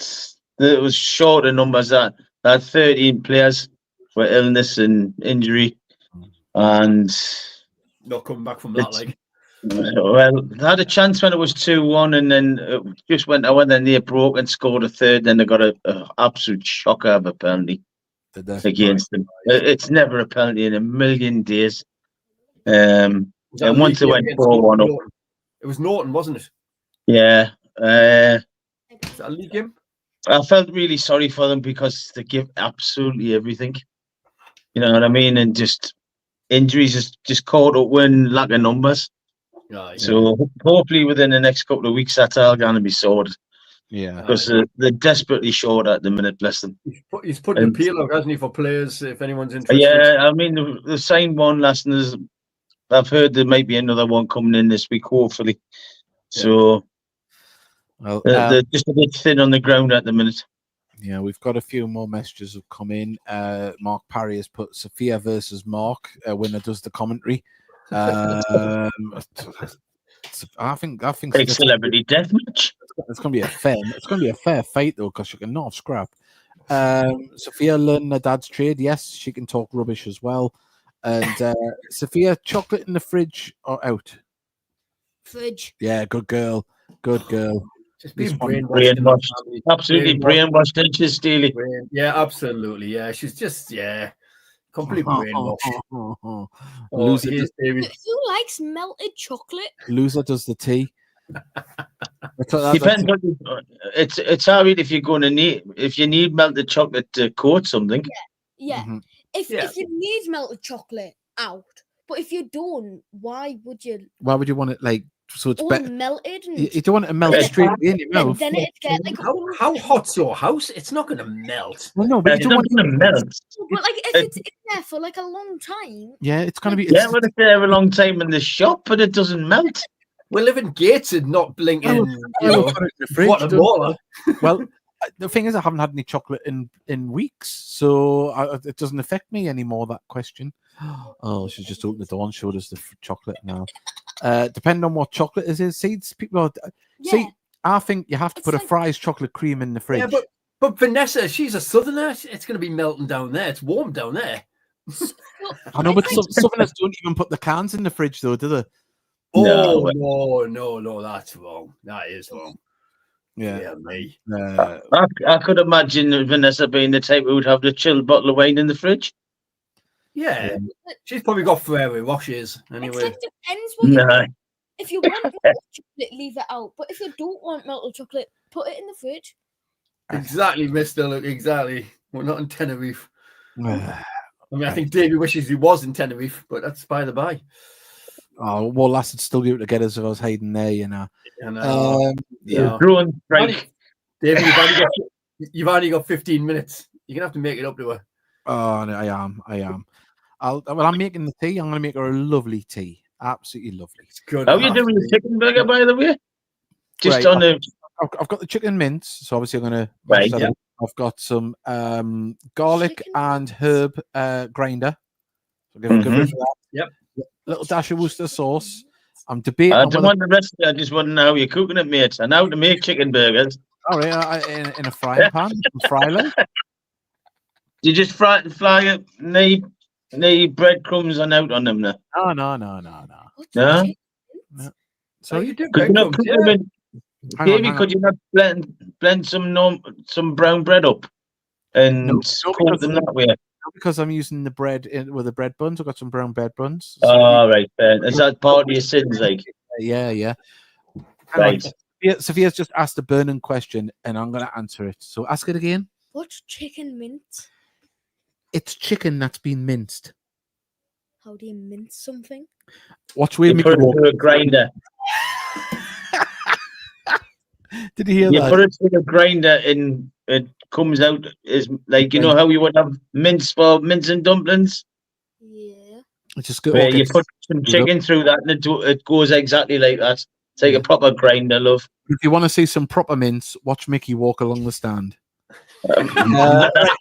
It was shorter numbers. That 13 players with illness and injury, and Not coming back from that, like. well, they had a chance when it was 2-1, and then it just went away. Then they broke and scored a third. Then they got an absolute shocker of a penalty against them. It's never a penalty in a million days. And once it went 4-1 up, it was Norton, wasn't it? yeah. Is that a league game? I felt really sorry for them because they give absolutely everything. You know what I mean? And just injuries just caught up with lack of numbers. Right. So hopefully within the next couple of weeks that's all going to be sorted. Yeah. Because they're desperately short at the minute, bless them. He's put an appeal out, hasn't he, for players if anyone's interested? Yeah, I mean, they signed one last and I've heard there might be another one coming in this week, hopefully. Yeah. So Well, they're just a bit thin on the ground at the minute. yeah, we've got a few more messages have come in. Mark Parry has put Sophia versus Mark. Winner does the commentary. I think Big celebrity death match. it's going to be a fair. It's going to be a fair fight though, because she can not scrap. Sophia learned her dad's trade. Yes, she can talk rubbish as well. And Sophia, chocolate in the fridge or out? Fridge. Yeah, good girl. Good girl. Just being Brainwashed. Absolutely brainwashed, isn't she, Steely? Yeah, absolutely. Yeah, she's just, completely brainwashed. Loser, Who likes melted chocolate? loser does the tea. Depends on it's all right if you're going to if you need melted chocolate to coat something. Yeah. Mhm. If you need melted chocolate, out. But if you don't, why would you? Why would you want it like so it's all better. melted. And You don't want it to melt straight in your mouth. then it'd get like How hot's your house? It's not going to melt. Well, no, but you It's don't not want going to melt. But like if it's in there for like a long time. Yeah, it's gonna be. Yeah, It's, well, it's there a long time in the shop, but it doesn't melt. We live in Gateshead, not blinking. I will put it in the fridge. Guatemala. Well, the thing is, I haven't had any chocolate in weeks, so it doesn't affect me anymore. That question. Oh, she's just opened the door and showed us the chocolate now. Depending on what chocolate it is, seeds. People are. Yeah. See, I think you have to It's put a like- Fry's chocolate cream in the fridge. Yeah, but Vanessa, she's a southerner. It's going to be melting down there. It's warm down there. I know, but some southerners don't even put the cans in the fridge, though, do they? Oh, No. no, that's wrong. That is wrong. Yeah. Yeah, me. I could imagine Vanessa being the type who would have the chilled bottle of wine in the fridge. Yeah. She's probably got Ferrari washes It's anyway. like depends what you No. want. If you want melted chocolate, leave it out. But if you don't want melted chocolate, put it in the fridge. Exactly, Mister. Look, exactly. We're not in Tenerife. Oh, I mean, I think Davey wishes he was in Tenerife, but that's by the by. well, lass would still be able to get us if I was hiding there, you know. And, Yeah. Drone strike. Davey, you've only got 15 minutes. You're gonna have to make it up to her. Oh, no, I am. I'm making the tea. I'm going to make her a lovely tea. Absolutely lovely. It's good. How are you doing the chicken burger, by the way? Just Right, on the I've got the chicken mince, so obviously I'm going to. Right, yeah. I've got some garlic Chicken and herb grinder. So give a good bit of that. Yep. Little dash of Worcester sauce. I'm debating. I on don't whether- want the recipe. I just want to know how you're cooking it, mate. And how to make chicken burgers. All right, in a frying pan, fry them. You just fry it, need breadcrumbs and out on them now. No. What's No? chicken? So you do Could you not breadcrumbs, cook them yeah. in, Hang Davey, on. could you not blend some brown bread up and No, cook because- them that way? Because I'm using the bread with the bread buns. I've got some brown bread buns. Oh, right. Is that part of your sins, like? Yeah. Hang on. Right. Sophia's just asked a burning question, and I'm going to answer it. So ask it again. What's chicken mince? It's chicken that's been minced. How do you mince something? Watch way You me put it walk. through a grinder. Did you hear You that? put it through a grinder and it comes out as like, you know how you would have mince for mince and dumplings? Yeah. It's just good. Where you put some chicken through that and it goes exactly like that. It's like a proper grinder, love. If you want to see some proper mince, watch Mickey walk along the stand. That's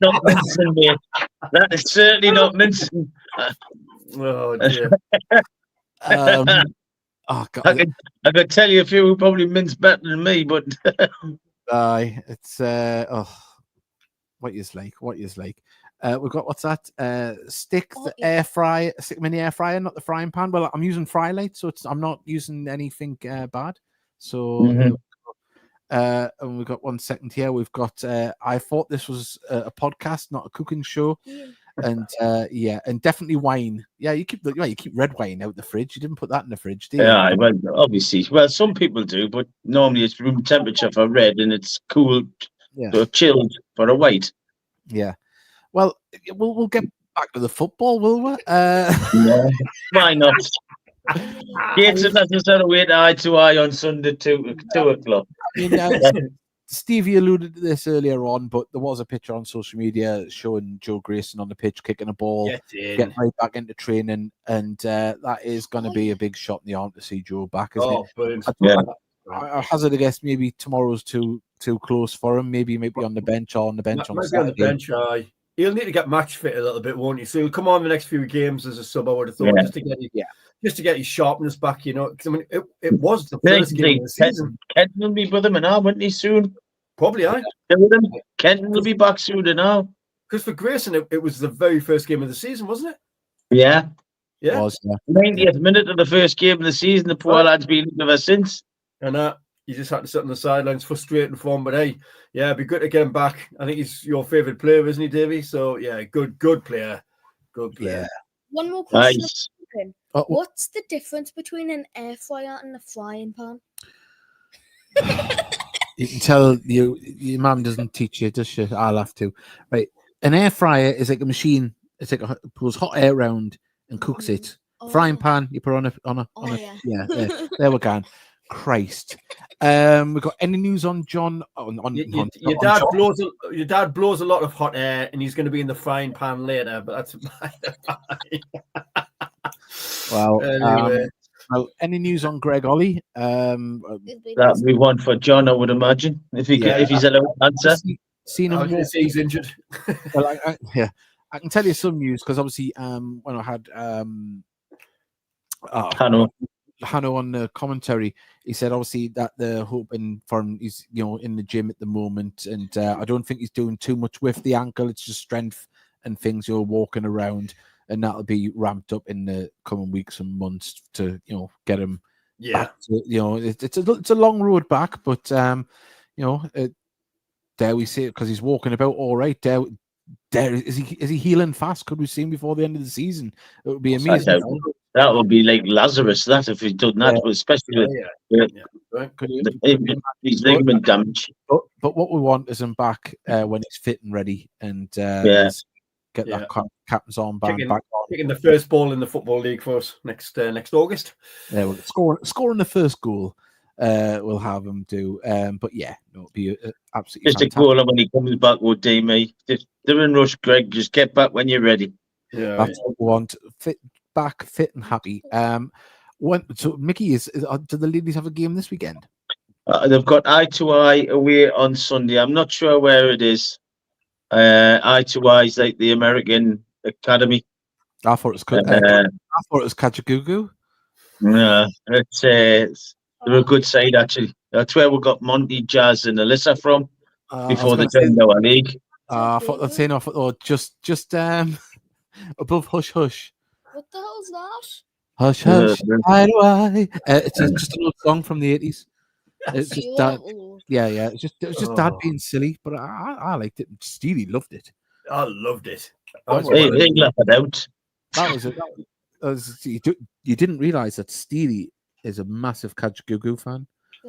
not mincing, mate. That is certainly not mincing. Oh dear. Oh God, I could tell you a few who probably mince better than me, but it's what is like. We've got what's that? Stick the air fry, stick them in the air fryer, not the frying pan. Well, I'm using fry light, so I'm not using anything bad. So. And we've got 1 second here. We've got. I thought this was a podcast, not a cooking show, Yeah. and and definitely wine. Yeah, you keep red wine out the fridge. You didn't put that in the fridge, do you? yeah, well, obviously, well, some people do, but normally it's room temperature for red and it's cooled or chilled for a white. Yeah. Well, we'll get back to the football, will we? Yeah. Why not? Gates is necessary to wait eye to eye on Sunday 2 o'clock. I mean, Stevie alluded to this earlier on, but there was a picture on social media showing Joe Grayson on the pitch kicking a ball, getting right back into training, and that is going to be a big shot in the arm to see Joe back, isn't it? Brilliant. I hazard a guess maybe tomorrow's too close for him. Maybe on the bench or on the bench on Might be Saturday. on the bench, aye. He'll need to get match fit a little bit, won't he? So he'll come on the next few games as a sub, I would have thought, just to get his sharpness back, you know. Because I mean, it was the first game of the season. Kenton will be with him now, won't he, soon? Probably, aye. Kenton will be back soon now. Because for Grayson, it was the very first game of the season, wasn't it? Yeah. Yeah. Was, yeah. 90th minute of the first game of the season. The poor lad's been ever since. And you just had to sit on the sidelines, frustrating for him. But hey, yeah, it'd be good to get him back. I think he's your favourite player, isn't he, Davey? So yeah, good player. Good player. Yeah. One more question. Nice. What's the difference between an air fryer and a frying pan? You can tell your mum doesn't teach you, does she? I'll have to. Right. An air fryer is like a machine. It's like it pulls hot air around and cooks it. Frying pan, you put on a there we go. Christ. We got any news on John? Your dad blows a lot of hot air, and he's going to be in the frying pan later. But that's well. Anyway. Well, any news on Greg Ollie? That'd be one for John, I would imagine, if he's allowed to answer. Seen him he's injured. Well, I can tell you some news because obviously, when I had Hanno on the commentary, he said obviously that they're hoping for him. He's in the gym at the moment, and I don't think he's doing too much with the ankle. It's just strength and things. Walking around. And that'll be ramped up in the coming weeks and months to get him. Yeah, back to, it's a long road back, but there we see it because he's walking about all right. There is he healing fast? Could we see him before the end of the season? It would be amazing. That would be like Lazarus. That if he'd done that, especially with his ligament damage. But what we want is him back when he's fit and ready, and get that captain's armband back on. Taking the first ball in the Football League for us next August. Yeah, well, scoring the first goal, we'll have him do. But it'll be absolutely just fantastic. A goal when he comes back would do me. Just don't rush, Greg. Just get back when you're ready. Yeah, that's what we want. Back fit and happy. So Mickey do the ladies have a game this weekend? They've got Eye to Eye away on Sunday. I'm not sure where it is. Eye to Eye is like the American Academy. I thought it was Kajagoogoo. No, they're a good side actually. That's where we got Monty, Jazz, and Alyssa from before they joined our league. I thought that's enough. Or just above Hush Hush. What the hell's that? Hush Hush, Eye to Eye. It's just an old song from the 80s. It's just dad. Yeah. It was just dad being silly, but I liked it. Steely loved it. I loved it. They laughed it out. That was it. You didn't realize that Steely is a massive Kajagoogoo fan.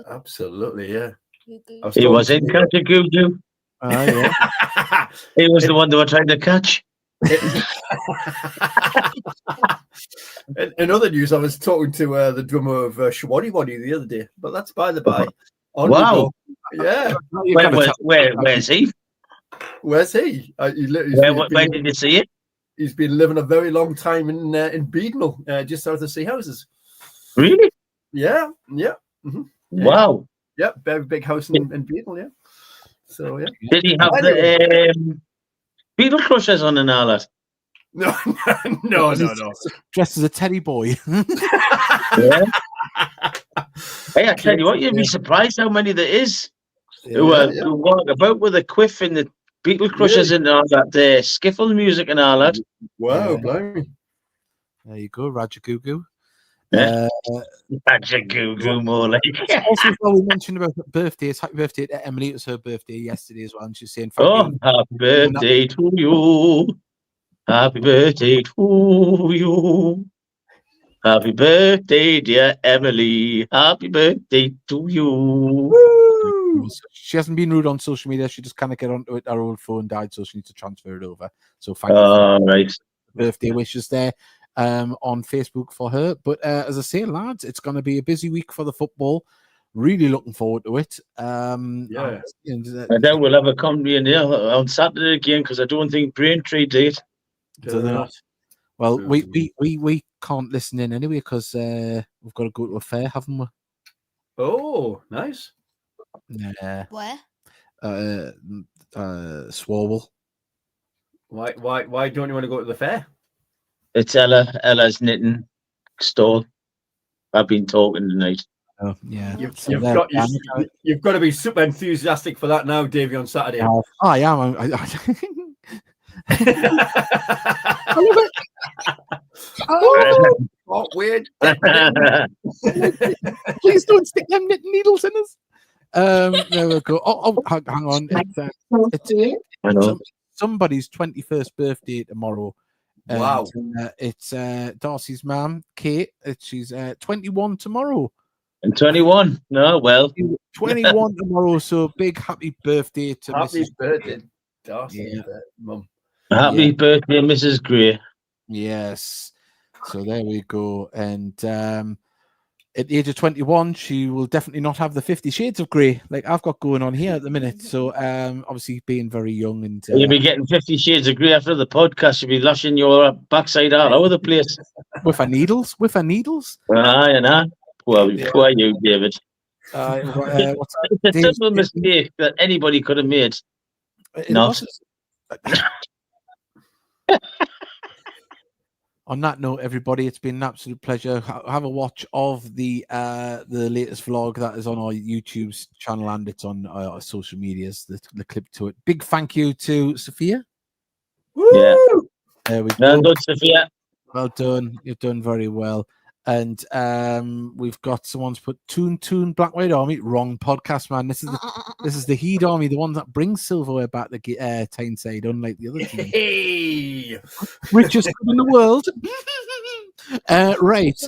Absolutely, yeah. He was in Kajagoogoo. Yeah. He was the one they were trying to catch. In other news, I was talking to the drummer of Shawadi Wadi the other day, but that's by the by. Wow. Yeah. Where's he? Where's he? Where did you see it? He's been living a very long time in Beadnell, just south of Sea Houses. Really? Yeah. Mm-hmm. Wow. Yeah, very big house in Beadnell, yeah. So, yeah. Did he have the Beetle Crushers on and all that? No. Dressed as a teddy boy. Yeah. Hey, I tell you what, you'd be surprised how many there is who walk about with a quiff in the Beetle Crushers and all that skiffle music and all that. Wow, blimey. There you go, Rajagoogoo. Rajagoogoo, more like. Also, we mentioned about birthdays. Happy birthday to Emily. It was her birthday yesterday as well. And she's saying, happy birthday to you. Happy birthday to you. Happy birthday, dear Emily. Happy birthday to you. Woo! She hasn't been rude on social media. She just kind of get onto it. Her old phone died, so she needs to transfer it over. So thank you for birthday wishes there on Facebook for her. But as I say, lads, it's going to be a busy week for the football. Really looking forward to it. I doubt we'll have a company in here on Saturday again because I don't think Braintree did. Do they not? Well, we can't listen in anyway because we've got to go to a fair, haven't we? Oh, nice. Yeah. Where? Swarwell. Why don't you want to go to the fair? It's Ella's knitting stall. I've been talking tonight. Oh, yeah. You've got to be super enthusiastic for that now, Davey, on Saturday. I am. Oh, weird. Please don't stick them knitting needles in us. There we go. Hang on. It's somebody's 21st birthday tomorrow. Wow. It's Darcy's mum, Kate. She's 21 tomorrow. And 21. No, well. 21 tomorrow. So big happy birthday to Happy Mrs. birthday, Darcy, Mum. Happy birthday, Mrs. Gray. Yes. So there we go. And at the age of 21, she will definitely not have the 50 Shades of Grey like I've got going on here at the minute. So obviously being very young and You'll be getting 50 Shades of Grey after the podcast. You'll be lushing your backside all over the place. with her needles. You know. Well, who are you, David? What's that? It's a simple mistake that anybody could have made. Not. On that note, everybody, it's been an absolute pleasure. Have a watch of the latest vlog that is on our YouTube channel and it's on our social medias. The clip to it. Big thank you to Sophia. Woo! Yeah. There we go. Well done, Sophia. Well done. You've done very well. And we've got someone's put Toon Black White Army. Wrong podcast, man. This is the Heed Army, the one that brings silverware back to Tyneside, unlike the other team. Hey, richest in the world. Right.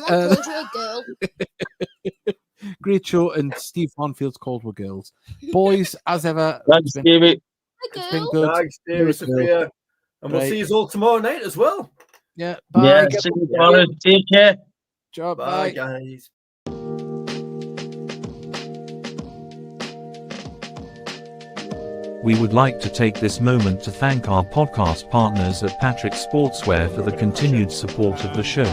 Great show, and Steve Hornfield's called We're Girls. Boys, as ever, Thanks, Stevie. It's been good. Thanks, Stevie, Sophia. And we'll see you all tomorrow night as well. Yeah. Bye. Yeah, see you tomorrow. Take care. Bye, guys. We would like to take this moment to thank our podcast partners at Patrick Sportswear for the continued support of the show.